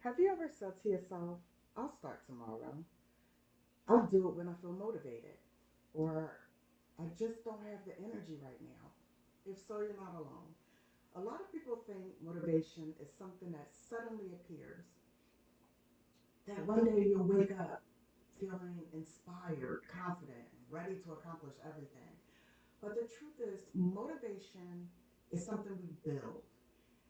Have you ever said to yourself, I'll start tomorrow? I'll do it when I feel motivated. Or I just don't have the energy right now. If so, you're not alone. A lot of people think motivation is something that suddenly appears. That one day you'll wake up feeling inspired, confident, and ready to accomplish everything. But the truth is, motivation is something we build.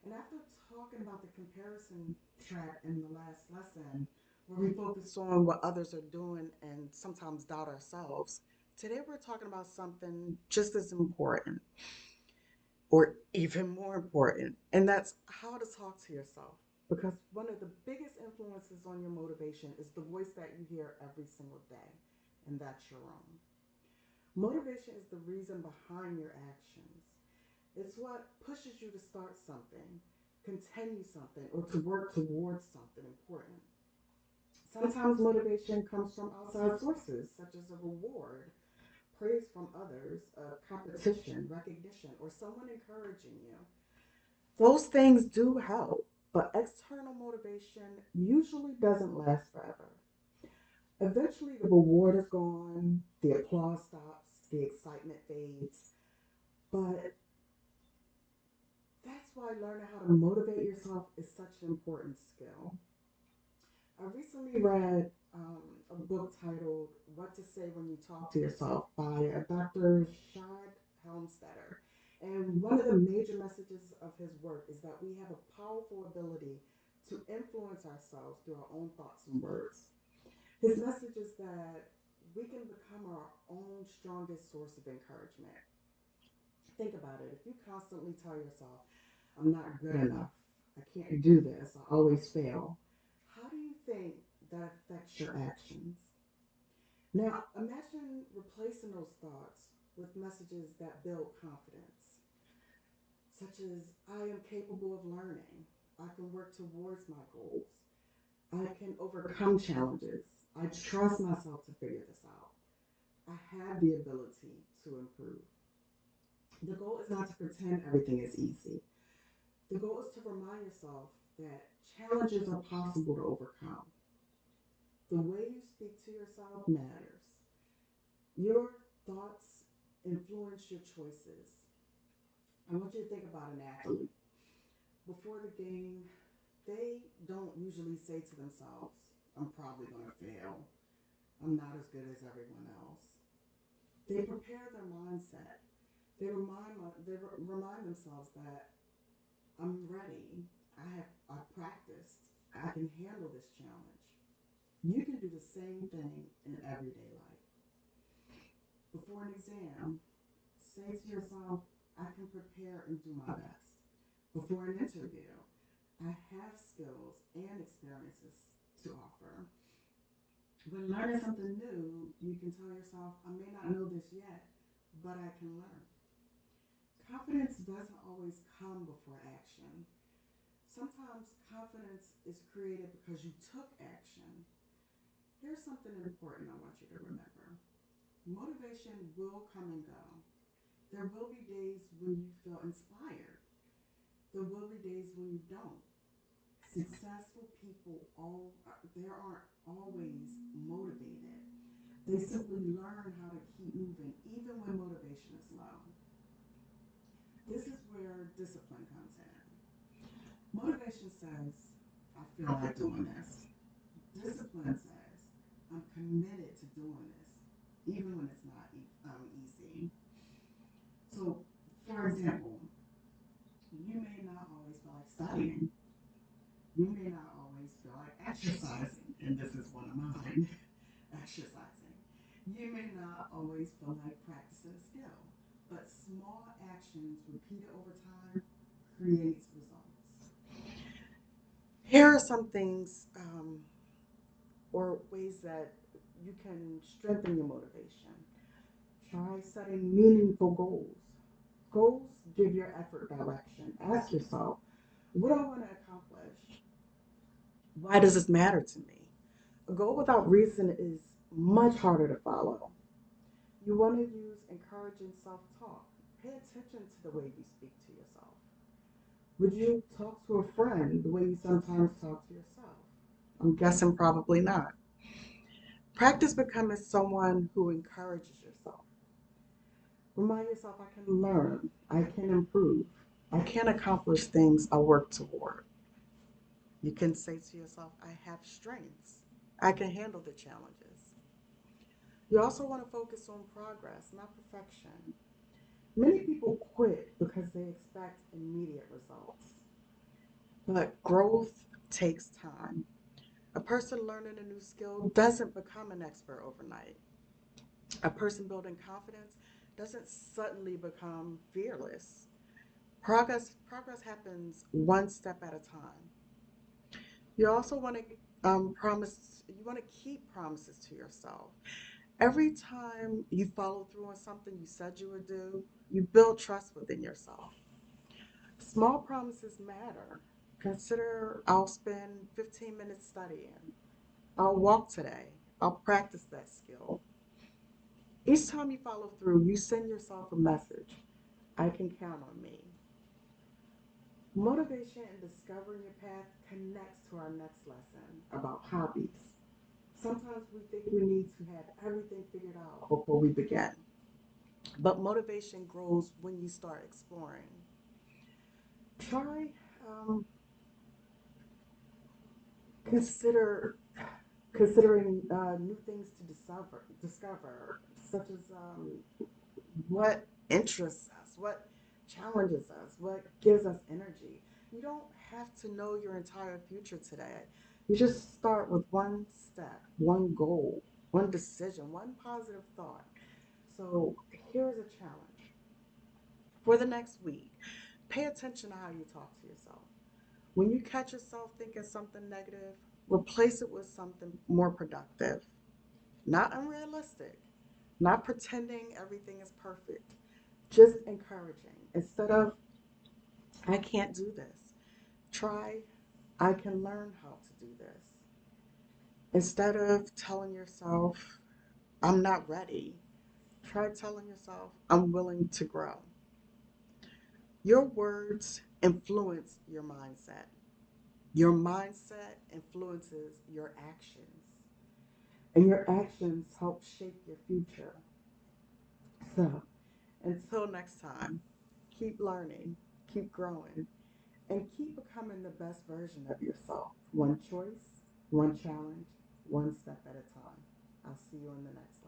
And after talking about the comparison trap in the last lesson, where we focus on what others are doing and sometimes doubt ourselves, today we're talking about something just as important or even more important, and that's how to talk to yourself. Because one of the biggest influences on your motivation is the voice that you hear every single day, and that's your own. Motivation is the reason behind your actions. It's what pushes you to start something, continue something, or to work towards something important. Sometimes motivation comes from outside sources, such as a reward, praise from others, a competition, recognition, or someone encouraging you. Those things do help, but external motivation usually doesn't last forever. Eventually, the reward is gone, the applause stops, the excitement fades, but that's why learning how to motivate yourself is such an important skill. I recently read a book titled What to Say When You Talk to Yourself by a Dr. Shad Helmstetter. And one of the major messages of his work is that we have a powerful ability to influence ourselves through our own thoughts and words. His message is that we can become our own strongest source of encouragement. Think about it. If you constantly tell yourself, I'm not good enough, I can't do this, I always fail, how do you think that affects your actions? Now, imagine replacing those thoughts with messages that build confidence, such as I am capable of learning, I can work towards my goals, I can overcome challenges, I trust myself to figure this out, I have the ability to improve. The goal is not to pretend everything is easy. The goal is to remind yourself that challenges are possible to overcome. The way you speak to yourself matters. Your thoughts influence your choices. I want you to think about an athlete. Before the game, they don't usually say to themselves, I'm probably going to fail. I'm not as good as everyone else. They prepare their mindset. They remind themselves that I'm ready. I practiced. I can handle this challenge. You can do the same thing in everyday life. Before an exam, say to yourself, I can prepare and do my best. Before an interview, I have skills and experiences to offer. When learning something new, you can tell yourself, I may not know this yet, but I can learn. Confidence doesn't always come before action. Sometimes confidence is created because you took action. Here's something important I want you to remember. Motivation will come and go. There will be days when you feel inspired. There will be days when you don't. Successful people they aren't always motivated. They simply learn how to keep moving even when motivation is low. This is where discipline comes in. Motivation says, I feel like doing this. Discipline says, I'm committed to doing this, even when it's not easy. So, for example, you may not always feel like studying. You may not always feel like exercising, and this is one of mine exercising. You may not always feel like practicing a skill, but small actions repeated over time creates results. Here are some things or ways that you can strengthen your motivation. Try setting meaningful goals. Goals give your effort direction. Ask yourself, what do I want to accomplish? Why does this matter to me? A goal without reason is much harder to follow. You want to use encouraging self talk. Pay attention to the way you speak to yourself. Would you talk to a friend the way you sometimes talk to yourself? I'm guessing probably not. Practice becoming someone who encourages yourself. Remind yourself I can learn, I can improve, I can accomplish things I work toward. You can say to yourself, I have strengths, I can handle the challenges. You also want to focus on progress, not perfection. Many people quit because they expect immediate results, but growth takes time. A person learning a new skill doesn't become an expert overnight. A person building confidence doesn't suddenly become fearless. Progress happens one step at a time. You also want to promise. You want to keep promises to yourself. Every time you follow through on something you said you would do, you build trust within yourself. Small promises matter. Consider I'll spend 15 minutes studying. I'll walk today. I'll practice that skill. Each time you follow through, you send yourself a message. I can count on me. Motivation and discovering your path connects to our next lesson about hobbies. Sometimes we think we need to have everything figured out before we begin, but motivation grows when you start exploring. Try um, consider considering new things to discover, such as what interests us, what challenges us, what gives us energy. You don't have to know your entire future today. You just start with one step, one goal, one decision, one positive thought. So here's a challenge for the next week. Pay attention to how you talk to yourself. When you catch yourself thinking something negative, replace it with something more productive, not unrealistic, not pretending everything is perfect, just encouraging. Instead of, I can't do this, try, I can learn how to do this. Instead of telling yourself, I'm not ready, try telling yourself, I'm willing to grow. Your words influence your mindset. Your mindset influences your actions, and your actions help shape your future. So, until next time, keep learning, keep growing, and keep becoming the best version of yourself. One choice, one challenge, one step at a time. I'll see you in the next